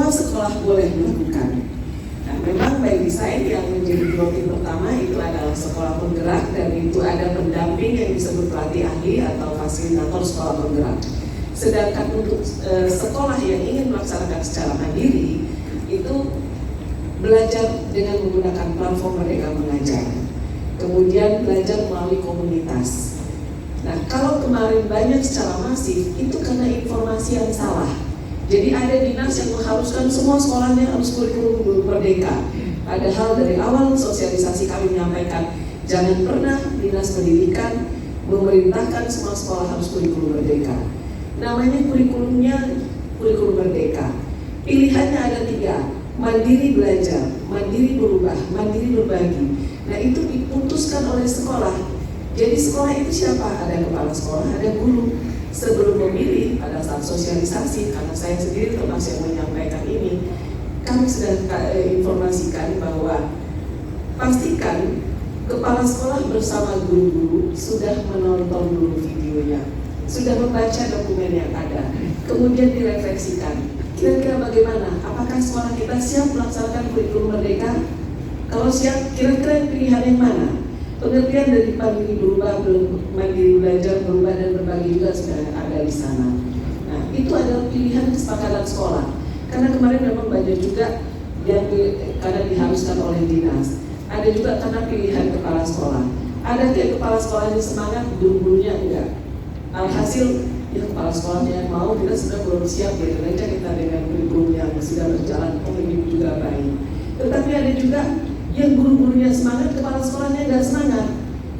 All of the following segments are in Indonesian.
semua sekolah boleh melakukan. Nah, memang by design yang menjadi prioritas pertama itu adalah sekolah penggerak, dan itu ada pendamping yang disebut pelatih ahli atau fasilitator sekolah penggerak. Sedangkan untuk sekolah yang ingin melaksanakan secara mandiri itu belajar dengan menggunakan platform Merdeka Mengajar, kemudian belajar melalui komunitas. Nah, kalau kemarin banyak secara masif itu karena informasi yang salah. Jadi ada dinas yang mengharuskan semua sekolahnya harus kurikulum merdeka. Padahal dari awal sosialisasi kami menyampaikan jangan pernah dinas pendidikan memerintahkan semua sekolah harus kurikulum merdeka. Namanya kurikulumnya kurikulum merdeka. Pilihannya ada 3, mandiri belajar, mandiri berubah, mandiri berbagi. Nah itu diputuskan oleh sekolah. Jadi sekolah itu siapa? Ada kepala sekolah, ada guru. Sebelum memilih pada saat sosialisasi, karena saya sendiri termasuk yang menyampaikan ini, kami sudah informasikan bahwa pastikan kepala sekolah bersama guru-guru sudah menonton dulu videonya, sudah membaca dokumen yang ada, kemudian direfleksikan. Kira-kira bagaimana? Apakah sekolah kita siap melaksanakan kurikulum merdeka? Kalau siap, kira-kira pilihan yang mana? Pengertian dari mandiri berubah, mandiri belajar, berubah dan berbagi juga sudah ada di sana. Nah, itu adalah pilihan kesepakatan sekolah. Karena kemarin memang banyak juga yang karena diharuskan oleh dinas. Ada juga karena pilihan kepala sekolah. Ada yang kepala sekolahnya semangat, guru-gurunya enggak. Alhasil, ya kepala sekolahnya yang mau, kita sudah belum siap, ya aja kita dengan kurikulum yang sudah berjalan, ini juga baik. Tetapi ada juga yang guru-gurunya semangat, kepala sekolahnya nggak semangat.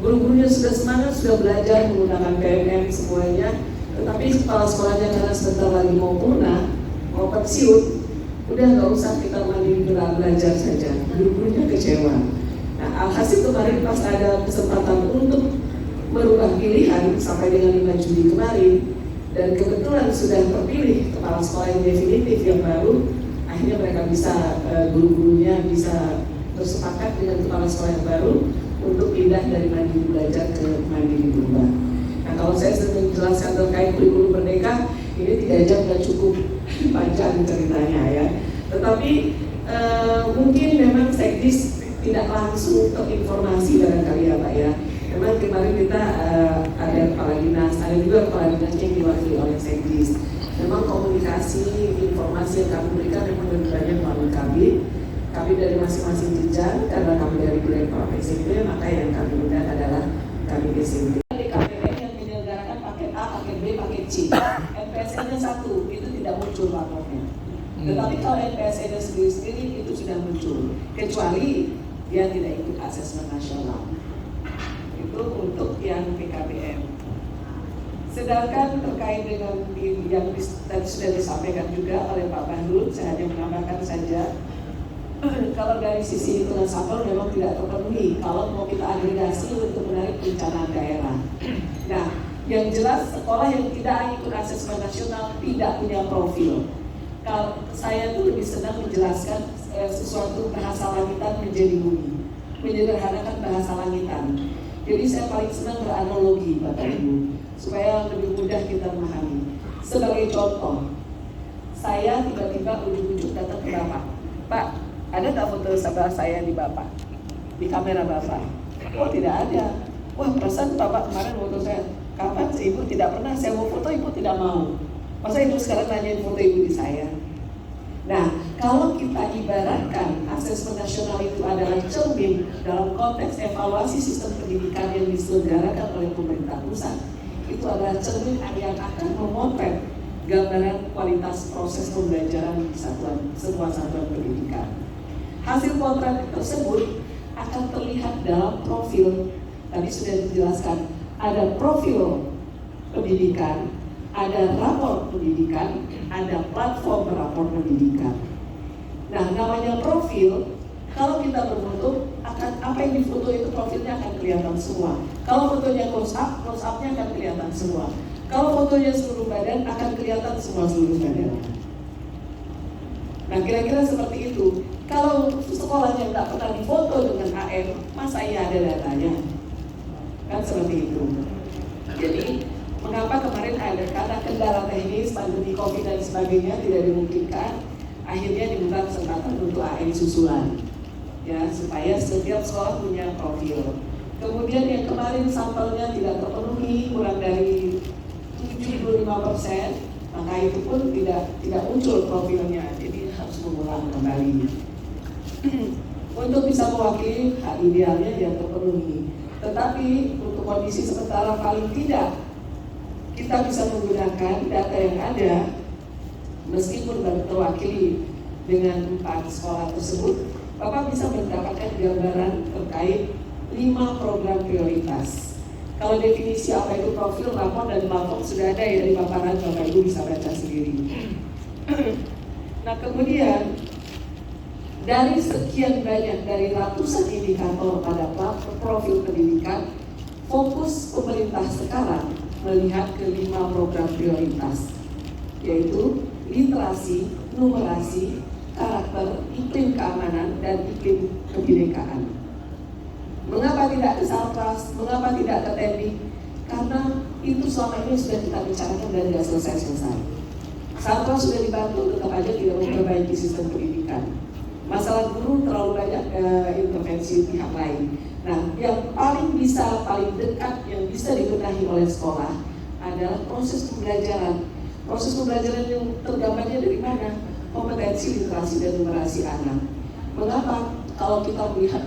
Guru-gurunya sudah semangat, sudah belajar menggunakan PMM semuanya, tetapi kepala sekolahnya karena sebentar lagi mau punah, mau pensiun, udah nggak usah kita mandiri belajar saja. Guru-gurunya kecewa. Nah, alhasil kemarin pas ada kesempatan untuk merubah pilihan sampai dengan 5 Juli kemarin, dan kebetulan sudah terpilih kepala sekolah yang definitif yang baru, akhirnya mereka bisa, guru-gurunya bisa bersepakat dengan kepala sekolah yang baru untuk pindah dari mandiri belajar ke mandiri berubah. Nah, kalau saya sedang menjelaskan terkait kurikulum merdeka, ini 3 jam nggak cukup panjang ceritanya ya. Tetapi mungkin memang Sekdis tidak langsung terinformasi barangkali ya Pak ya. Memang kemarin kita ada kepala dinas, ada juga kepala dinas yang diwakili oleh Sekdis. Memang komunikasi, informasi yang kami berikan memang lebih banyak melalui kami dari masing-masing jenjang, karena kami dari Direktorat SMP, maka yang kami undang adalah kami SMP. Di KPM yang menyelenggarakan paket A, paket B, paket C, NPSN-nya 1, itu tidak muncul raportnya. Tetapi kalau NPSN-nya sendiri-sendiri itu sudah muncul, kecuali dia tidak ikut asesmen nasional. Itu untuk yang PKBM. Sedangkan terkait dengan yang tadi sudah disampaikan juga oleh Pak Bahrul, saya hanya menambahkan saja. Kalau dari sisi hitungan sampel memang tidak terpenuhi kalau mau kita agregasi untuk menarik perencanaan daerah. Nah, yang jelas sekolah yang tidak ikut asesmen nasional tidak punya profil. Kalau saya tuh lebih senang menjelaskan sesuatu bahasa langitan menjadi bumi, menyederhanakan bahasa langitan. Jadi saya paling senang beranalogi Bapak Ibu supaya lebih mudah kita memahami. Sebagai contoh, saya tiba-tiba ujuk-ujuk datang ke Bapak, Pak, ada nggak foto sahabat saya di Bapak? Di kamera Bapak? Oh tidak ada. Wah perasaan Bapak kemarin foto saya. Kapan Ibu tidak pernah, saya mau foto Ibu tidak mau. Masa Ibu sekarang nanyain foto Ibu di saya? Nah, kalau kita ibaratkan asesmen nasional itu adalah cermin dalam konteks evaluasi sistem pendidikan yang diselenggarakan oleh pemerintah pusat, itu adalah cermin yang akan memotret gambaran kualitas proses pembelajaran di sebuah satuan pendidikan. Hasil potret tersebut akan terlihat dalam profil. Tadi sudah dijelaskan, ada profil pendidikan, ada rapor pendidikan, ada platform rapor pendidikan. Nah, namanya profil, kalau kita berfoto, akan apa yang difoto itu profilnya akan kelihatan semua. Kalau fotonya close up-nya akan kelihatan semua. Kalau fotonya seluruh badan, akan kelihatan semua seluruh badan. Nah, kira-kira seperti itu. Kalau sekolahnya nggak pernah difoto dengan AR, masa iya ada datanya? Kan seperti itu. Jadi, mengapa kemarin ada karena kendala teknis, pandemi COVID dan sebagainya tidak dimungkinkan, akhirnya dibuka kesempatan untuk AN susulan, ya, supaya setiap sekolah punya profil. Kemudian yang kemarin sampelnya tidak terpenuhi, kurang dari 75%, maka itu pun tidak muncul profilnya, jadi harus mengulang kembali. Untuk bisa mewakili hak idealnya yang terpenuhi. Tetapi untuk kondisi sementara paling tidak kita bisa menggunakan data yang ada, meskipun baru terwakili dengan 4 sekolah tersebut, Bapak bisa mendapatkan gambaran terkait 5 program prioritas. Kalau definisi apa itu profil, rapor dan platform sudah ada ya di paparan, Bapak Ibu bisa baca sendiri. Nah kemudian dari sekian banyak, dari ratusan indikator pada profil pendidikan, fokus pemerintah sekarang melihat ke 5 program prioritas, yaitu literasi, numerasi, karakter, iklim keamanan, dan iklim kebinekaan. Mengapa tidak ke Sarpras, mengapa tidak ke teknik? Karena itu selama ini sudah kita bicarakan dan tidak selesai-selesai. Sarpras sudah dibantu, tetap aja tidak memperbaiki sistem pendidikan. Masalah guru terlalu banyak intervensi pihak lain. Nah, yang paling dekat yang bisa dibenahi oleh sekolah adalah proses pembelajaran. Proses pembelajaran yang tergambarnya dari mana? Kompetensi literasi dan numerasi anak. Mengapa? Kalau kita melihat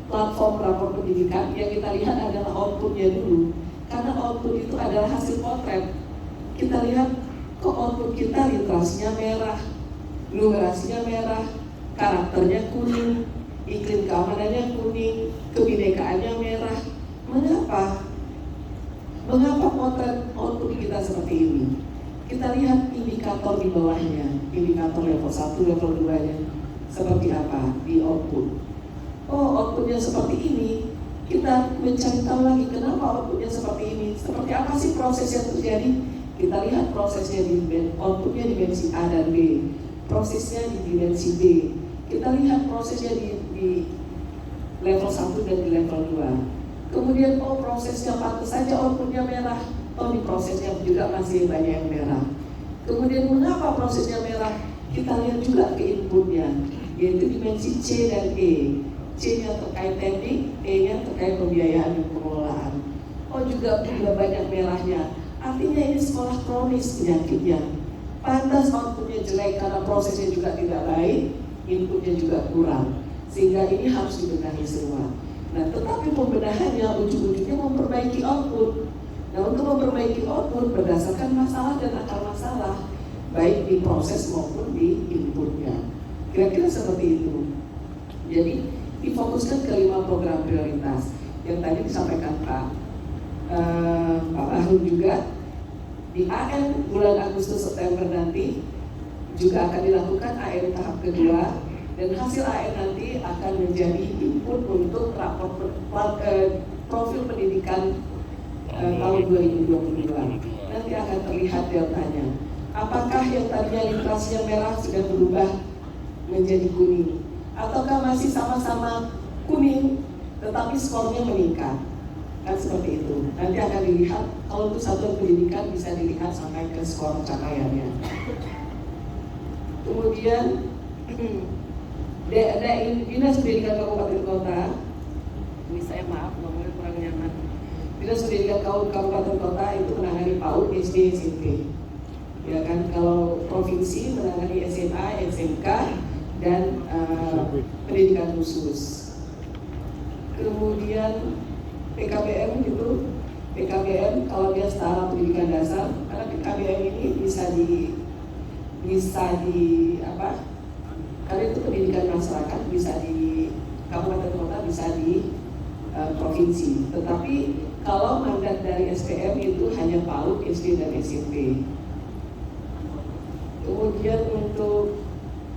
platform rapor pendidikan, yang kita lihat adalah outputnya dulu. Karena output itu adalah hasil potret. Kita lihat kok output kita literasinya merah, numerasinya merah, karakternya kuning, iklim keamanannya kuning, kebinekaannya merah. Mengapa? Mengapa potret output kita seperti ini? Kita lihat indikator di bawahnya, indikator level 1, level 2-nya seperti apa di output. Oh, outputnya seperti ini. Kita mencari tahu lagi kenapa outputnya seperti ini. Seperti apa sih proses yang terjadi? Kita lihat prosesnya di outputnya dimensi A dan B, prosesnya di dimensi B. Kita lihat prosesnya di level 1 dan di level 2. Kemudian prosesnya pantas saja outputnya merah. Di prosesnya juga masih banyak yang merah. Kemudian mengapa prosesnya merah? Kita lihat juga ke inputnya, yaitu dimensi C dan E. C-nya terkait teknik, E-nya terkait pembiayaan dan pengelolaan. Juga banyak merahnya. Artinya ini sekolah kronis penyakitnya. Pantas outputnya jelek karena prosesnya juga tidak baik, inputnya juga kurang. Sehingga ini harus dibenahi semua. Nah, tetapi pembenahannya ujung-ujungnya memperbaiki output. Nah, untuk memperbaiki output berdasarkan masalah dan akar masalah, baik di proses maupun di inputnya. Kira-kira seperti itu. Jadi, difokuskan ke 5 program prioritas yang tadi disampaikan Pak Bahru juga. Di AN bulan Agustus September nanti juga akan dilakukan AN tahap kedua, dan hasil AN nanti akan menjadi input untuk rapor profil pendidikan tahun 2022. Nanti akan terlihat deltanya. Apakah yang tadinya literasinya merah sudah berubah menjadi kuning? Ataukah masih sama-sama kuning tetapi skornya meningkat? Kan seperti itu. Nanti akan dilihat, kalau untuk satuan pendidikan bisa dilihat sampai ke skor capaiannya. Kemudian Dinas Pendidikan Kabupaten Kota, ini saya maaf ngomongnya kurang nyaman. Dinas Pendidikan Kabupaten Kota itu menangani PAUD, SD, SMP. Ya kan, kalau provinsi menangani SMA, SMK, dan pendidikan khusus. Kemudian PKBM itu, PKBM kalau dia setara pendidikan dasar, karena PKBM ini bisa di karena itu pendidikan masyarakat, bisa di kabupaten kota, bisa di provinsi. Tetapi kalau mandat dari SPM itu hanya PAUD, SD dan SMP. Kemudian untuk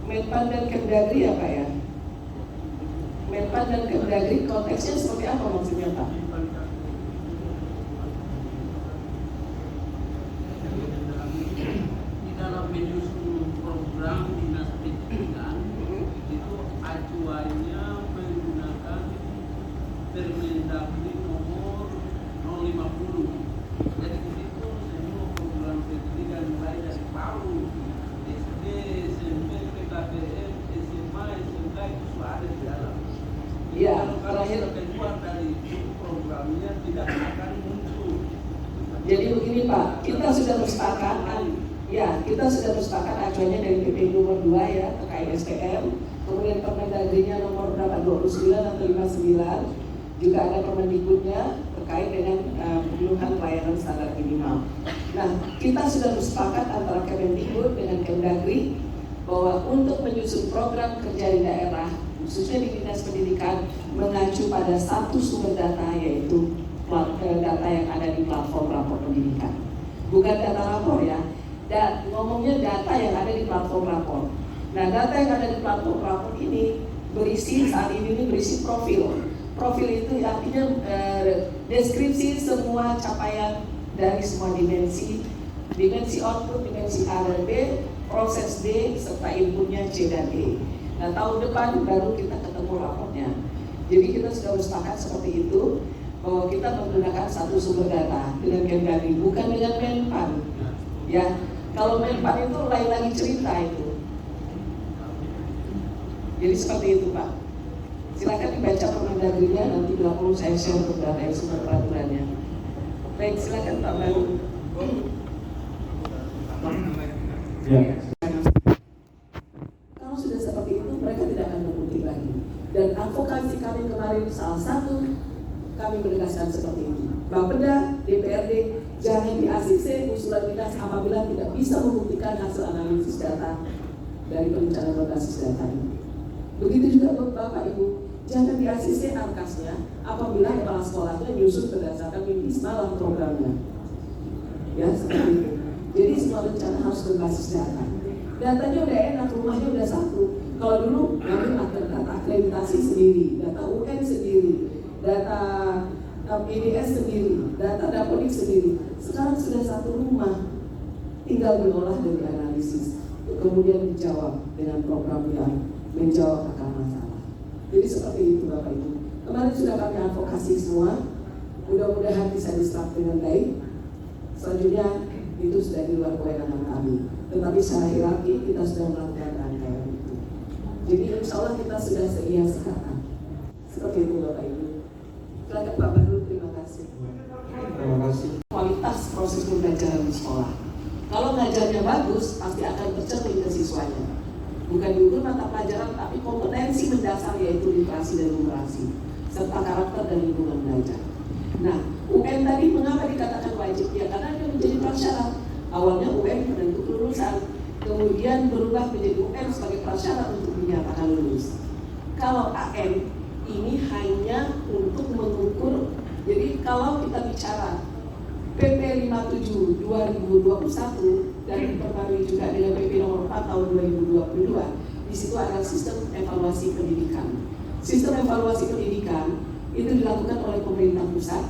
Menpan dan Kemdagri apa ya? Menpan dan Kemdagri konteksnya seperti apa maksudnya Pak? Di dalam menyusun program dinas pendidikan itu acuannya menggunakan Permendagri nomor 050. Jadi di situ semua program pendidikan mulai dari PAUD, SD, Pak, kita sudah bersepakat, kita sudah bersepakat acuannya dari PP nomor 2 ya terkait SPM, kemudian Permendagrinya nomor berapa 29 atau 59, juga ada Permendikbudnya terkait dengan pemenuhan pelayanan standar minimal. Nah, kita sudah bersepakat antara Kemendikbud dengan Kemdagri bahwa untuk menyusun program kerja di daerah, khususnya di Dinas Pendidikan, mengacu pada satu sumber data, yaitu data yang ada di platform rapor pendidikan. Bukan data rapor ya, ngomongnya data yang ada di platform rapor. Nah, data yang ada di platform rapor ini berisi, saat ini berisi profil. Profil itu artinya deskripsi semua capaian dari semua dimensi output, dimensi A dan B, proses D, serta inputnya C dan E. Nah, tahun depan baru kita ketemu raportnya. Jadi kita sudah bersepakat seperti itu, bahwa kita menggunakan satu sumber data dengan Kemdagri, bukan dengan Menpan. Ya, kalau Menpan itu lain lagi cerita itu. Jadi seperti itu Pak. Silakan dibaca Permendagrinya, nanti bila perlu saya share beberapa sumber peraturannya. Baik, silakan Pak Baru. Ya. Kalau sudah seperti itu, mereka tidak akan mengutip lagi. Dan advokasi kami kemarin salah satu kami menegaskan seperti itu. Bapeda, DPRD, jangan di-ACC usulan dinas apabila tidak bisa membuktikan hasil analisis data dari perencanaan berbasis data ini. Begitu juga Bapak Ibu, jangan di-ACC angkasnya apabila kepala sekolahnya nyusun berdasarkan mimpi semalam programnya. Ya, seperti itu. Jadi semua rencana harus berbasis data. Datanya udah enak, rumahnya udah satu. Kalau dulu kami akan data akreditasi sendiri, data UN sendiri, data PDS sendiri, data Dapodik sendiri. Sekarang sudah satu rumah, tinggal diolah dan dianalisis, kemudian dijawab dengan program yang menjawab akar masalah. Jadi seperti itu Bapak Ibu. Kemarin sudah kami advokasi semua, mudah-mudahan bisa diserap dengan baik. Selanjutnya itu sudah di luar kewenangan kami, tetapi secara hierarki kita sudah melakukan rangkaian itu. Jadi insya Allah kita sudah sedia sekarang. Seperti itu Bapak Ibu. Silakan Pak Baru, terima kasih. Terima kasih. Kualitas proses pembelajaran di sekolah. Kalau ngajarnya bagus, pasti akan tercermin ke siswanya. Bukan diukur mata pelajaran, tapi kompetensi mendasar yaitu literasi dan numerasi, serta karakter dan lingkungan belajar. Nah, UN tadi mengapa dikatakan wajib? Ya karena dia menjadi prasyarat. Awalnya UN penentu kelulusan, kemudian berubah menjadi UN sebagai prasyarat untuk dinyatakan lulus. Kalau AM ini hanya untuk mengukur. Jadi kalau kita bicara PP 57 2021 dan diperbarui juga dengan PP nomor 4 tahun 2022, di situ ada sistem evaluasi pendidikan. Sistem evaluasi pendidikan itu dilakukan oleh pemerintah pusat,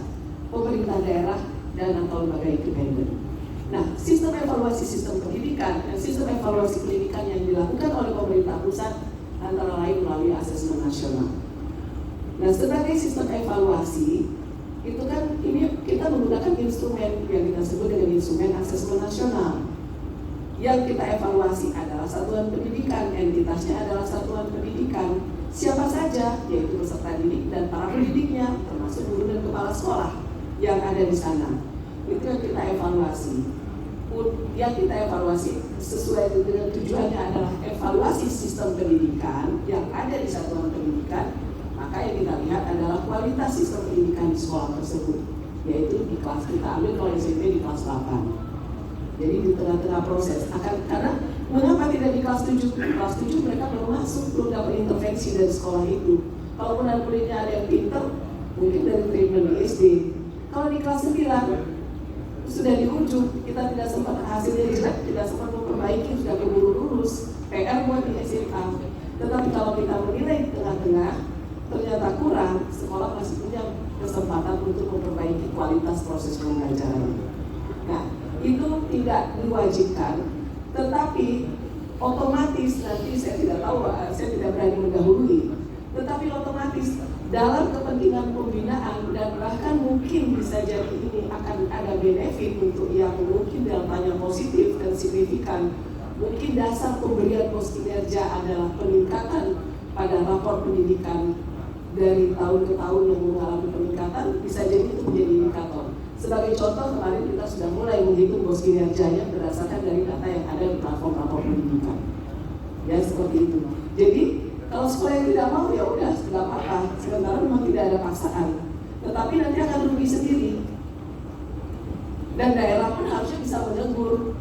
pemerintah daerah, dan atau lembaga independen. Nah, sistem evaluasi sistem pendidikan dan sistem evaluasi pendidikan yang dilakukan oleh pemerintah pusat antara lain melalui asesmen nasional. Nah, sebagai sistem evaluasi itu kan ini kita menggunakan instrumen yang kita sebut dengan instrumen asesmen nasional. Yang kita evaluasi adalah satuan pendidikan, entitasnya adalah satuan pendidikan. Siapa saja, yaitu peserta didik dan para pendidiknya, termasuk guru dan kepala sekolah yang ada di sana. Itu yang kita evaluasi. Yang kita evaluasi sesuai dengan tujuannya adalah evaluasi sistem pendidikan yang ada di satuan pendidikan. Maka yang kita lihat adalah kualitas sistem pendidikan di sekolah tersebut, yaitu di kelas kita ambil kalau SMP di kelas 8. Jadi di tengah-tengah proses karena mengapa tidak di kelas 7? Di kelas 7 mereka belum masuk, belum dapat intervensi dari sekolah itu. Kalau murid-muridnya ada yang pintar, mungkin dari treatment di SD. Kalau di kelas 9 sudah di ujung, kita tidak sempat hasilnya jelek, tidak sempat memperbaiki, sudah keburu lulus, PR buat di SMA. Tetapi kalau kita menilai di tengah-tengah, ternyata kurang, sekolah masih punya kesempatan untuk memperbaiki kualitas proses pembelajaran. Nah, itu tidak diwajibkan, tetapi otomatis nanti saya tidak tahu, saya tidak berani mendahului, tetapi otomatis dalam kepentingan pembinaan dan bahkan mungkin bisa jadi ini akan ada benefit untuk yang mungkin dampaknya positif dan signifikan. Mungkin dasar pemberian poskinerja adalah peningkatan pada rapor pendidikan dari tahun ke tahun yang mengalami peningkatan, bisa jadi itu menjadi indikator. Sebagai contoh, kemarin kita sudah mulai menghitung bos kinerjanya berdasarkan dari data yang ada di platform pendidikan. Ya, seperti itu. Jadi kalau sekolah yang tidak mau, ya udah, tidak apa-apa. Sementara memang tidak ada paksaan. Tetapi nanti akan rugi sendiri. Dan daerah pun harusnya bisa menegur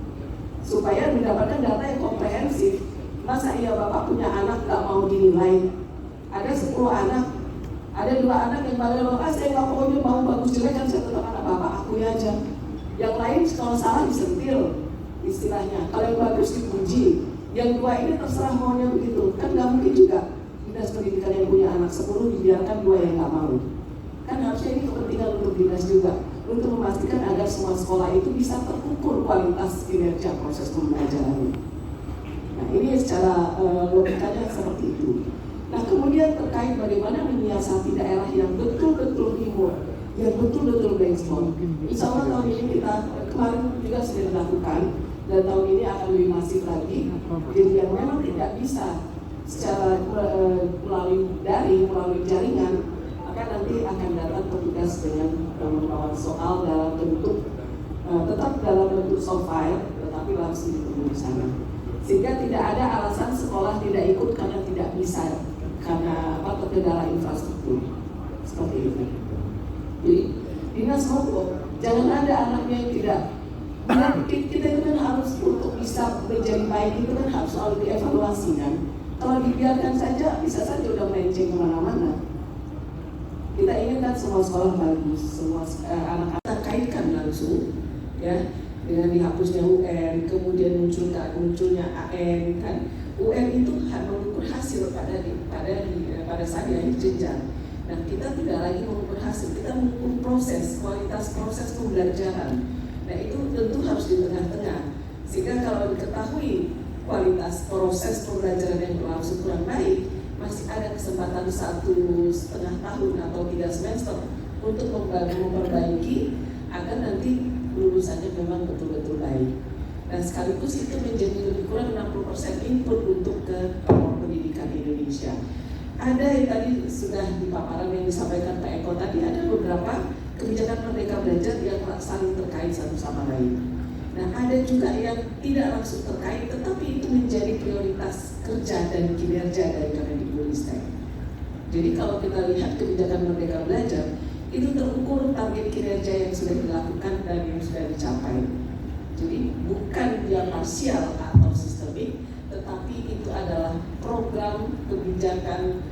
supaya mendapatkan data yang komprehensif. Masa iya Bapak punya anak gak mau dinilai? Ada 10 anak, ada 2 anak yang pada loh, saya gak mau bagus jelek kan saya tetap anak Bapak, akui aja. Yang lain kalau salah disentil istilahnya, kalau yang bagus dipuji. Yang 2 ini terserah maunya begitu. Kan gak mungkin juga dinas pendidikan yang punya anak 10 dibiarkan 2 yang gak mau. Kan harusnya ini kepentingan untuk dinas juga, untuk memastikan agar semua sekolah itu bisa terukur kualitas kinerja proses pembelajarannya. Nah, ini secara logikanya seperti itu. Nah, kemudian terkait bagaimana menyiasati daerah yang betul-betul remote, yang betul-betul brainstorm. Insya Allah tahun ini kita kemarin juga sudah dilakukan, dan tahun ini akan lebih masif lagi. Jadi yang memang tidak bisa secara melalui daring, melalui jaringan, maka nanti akan datang petugas dengan membawa soal dalam bentuk tetap dalam bentuk soft file, tetapi langsung ditunggu di sana. Sehingga tidak ada alasan sekolah tidak ikut karena tidak bisa, karena terkendala infrastruktur seperti itu. Jadi dinas monggo, jangan ada anaknya yang tidak. Kita itu kan harus untuk bisa menjadi baik itu kan harus selalu dievaluasi kan. Kalau dibiarkan saja bisa saja udah melenceng kemana-mana. Kita ingin kan semua sekolah bagus, semua anak-anak kaitkan langsung ya dengan dihapusnya UN, kemudian munculnya AN kan. UN itu mengukur hasil pada saat dia jenjang. Nah, kita tidak lagi mengukur hasil, kita mengukur proses, kualitas proses pembelajaran. Nah, itu tentu harus di tengah-tengah. Sehingga kalau diketahui kualitas proses pembelajaran yang berlangsung kurang baik, masih ada kesempatan 1,5 tahun atau 3 semester untuk memperbaiki agar nanti lulusannya memang betul-betul baik. Dan sekaligus itu menjadi lebih kurang 60% input untuk ke pendidikan Indonesia. Ada yang tadi sudah di paparan yang disampaikan Pak Eko tadi, ada beberapa kebijakan Merdeka Belajar yang saling terkait satu sama lain. Nah, ada juga yang tidak langsung terkait, tetapi itu menjadi prioritas kerja dan kinerja dari Kemendikbudristek. Jadi kalau kita lihat kebijakan Merdeka Belajar, itu terukur target kinerja yang sudah dilakukan dan yang sudah dicapai. Jadi bukan yang parsial atau sistemik, tetapi itu adalah program kebijakan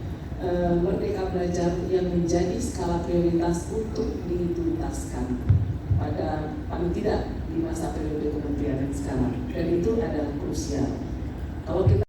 Merdeka Belajar yang menjadi skala prioritas untuk dituntaskan pada paling tidak di masa periode kementerian yang sekarang, dan itu adalah krusial. Kalau kita